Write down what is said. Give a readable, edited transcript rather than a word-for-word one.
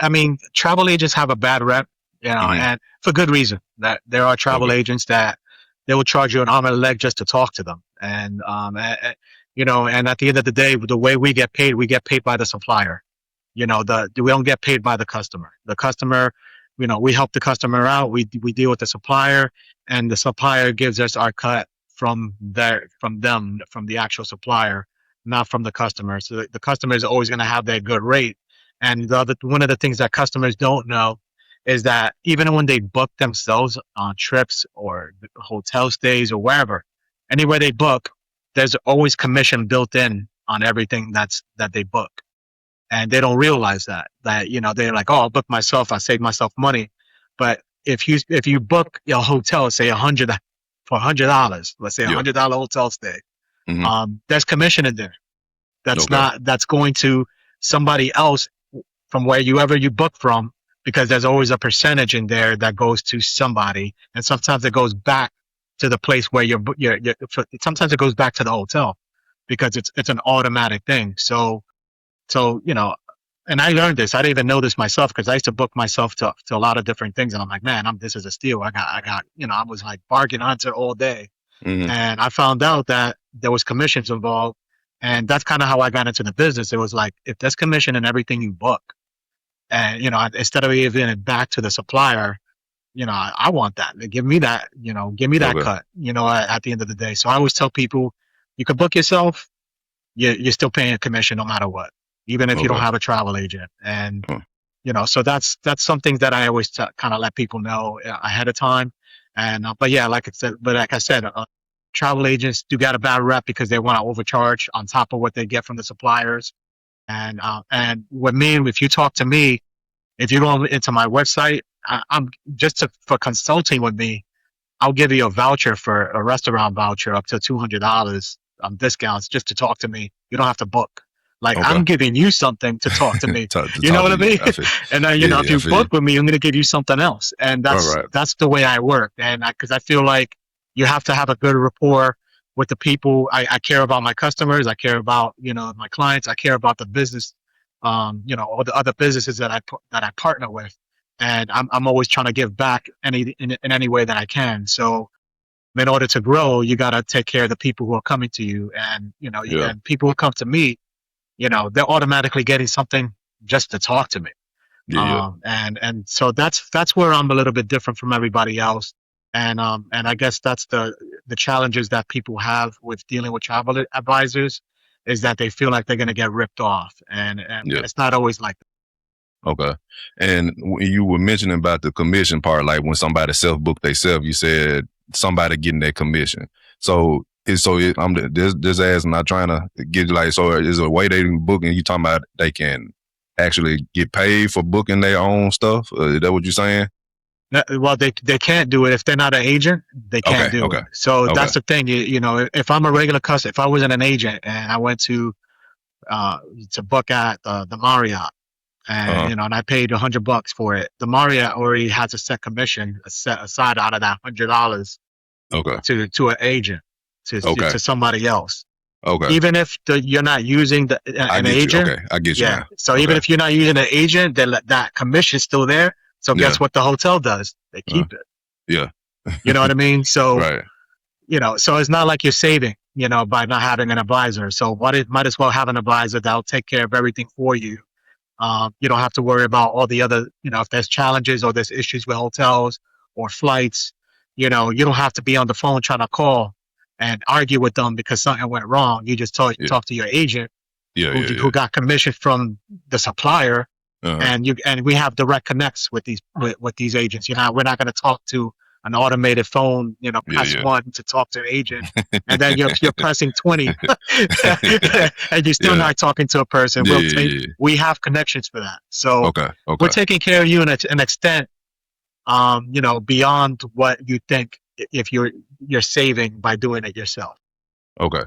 I mean, travel agents have a bad rep, Hmm. and for good reason. That there are travel Okay. agents that they will charge you an arm and a leg just to talk to them, and and at the end of the day, the way we get paid by the supplier. We don't get paid by the customer. The customer, we help the customer out. We deal with the supplier, and the supplier gives us our cut from the actual supplier, not from the customer. So the customer is always going to have their good rate. And one of the things that customers don't know is that even when they book themselves on trips or hotel stays or wherever, anywhere they book, there's always commission built in on everything that they book, and they don't realize that they're like, oh, I'll book myself, I save myself money. But if you book your hotel, say $100, let's say Yeah. $100 hotel stay, Hmm. there's commission in there. Okay. That's going to somebody else from wherever you book from, because there's always a percentage in there that goes to somebody, and sometimes it goes back to the place where sometimes it goes back to the hotel, because it's an automatic thing. So, and I learned this. I didn't even know this myself, because I used to book myself to a lot of different things, and I'm like, man, this is a steal. I was like bargain hunter all day, Hmm. and I found out that there was commissions involved, and that's kind of how I got into the business. It was like, if there's commission in everything you book, and instead of giving it back to the supplier, I want that. Give me that. Give me that Okay. cut. At the end of the day. So I always tell people, you could book yourself, you're still paying a commission no matter what, even if you don't Okay. have a travel agent. And Huh. so that's something that I always kind of let people know ahead of time. And but yeah, like I said, travel agents do get a bad rep because they want to overcharge on top of what they get from the suppliers. And with me, if you talk to me, if you go into my website, I'm for consulting with me, I'll give you a voucher for a restaurant voucher up to $200 discounts just to talk to me. You don't have to book. Like, Okay. I'm giving you something to talk to me. To You know talk what to I you. mean? I feel. And then, Yeah, if yeah, I you feel you. book with me, I'm going to give you something else. And Right, right. that's the way I work. And because I feel like you have to have a good rapport with the people. I care about my customers. I care about, my clients. I care about the business, all the other businesses that I partner with. And I'm always trying to give back in any way that I can. So, in order to grow, you got to take care of the people who are coming to you, and Yeah. and people who come to me, they're automatically getting something just to talk to me. Yeah, yeah. And so that's where I'm a little bit different from everybody else. And I guess that's the challenges that people have with dealing with travel advisors, is that they feel like they're going to get ripped off, and Yeah. it's not always like Okay. And when you were mentioning about the commission part, like when somebody self-book themselves, you said somebody getting that commission. So I'm this ass not trying to get, like, so is a way they booking, you talking about they can actually get paid for booking their own stuff? Is that what you're saying? Well, they can't do it if they're not an agent. They can't Okay, do it. okay, So okay. that's the thing. If I'm a regular customer, if I wasn't an agent and I went uh, to book at the Marriott, and Uh-huh. and I paid $100 for it, the Marriott already has a set commission set aside out of that $100 Okay. to an agent, Okay. to somebody else. Okay. Even if you're not using I an get you. agent, Okay. I get you yeah. now. So even Okay. if you're not using an agent, then that commission's still there. So Yeah. guess what the hotel does? They Uh, keep it. yeah. You know what I mean? So Right. so it's not like you're saving, by not having an advisor. So might as well have an advisor that'll take care of everything for you. You don't have to worry about all the other, if there's challenges or there's issues with hotels or flights, you don't have to be on the phone trying to call and argue with them because something went wrong. You just Yeah. talk to your agent Yeah. who Yeah. who Yeah. got commission from the supplier, Uh-huh. and we have direct connects with these agents. We're not going to talk to an automated phone. Yeah. Press Yeah. one to talk to an agent, and then you're pressing 20, and you're still Yeah. not talking to a person. Yeah. Yeah. Yeah. We have connections for that, so Okay. we're Okay. taking care of you in an extent, beyond what you think if you're saving by doing it yourself. Okay.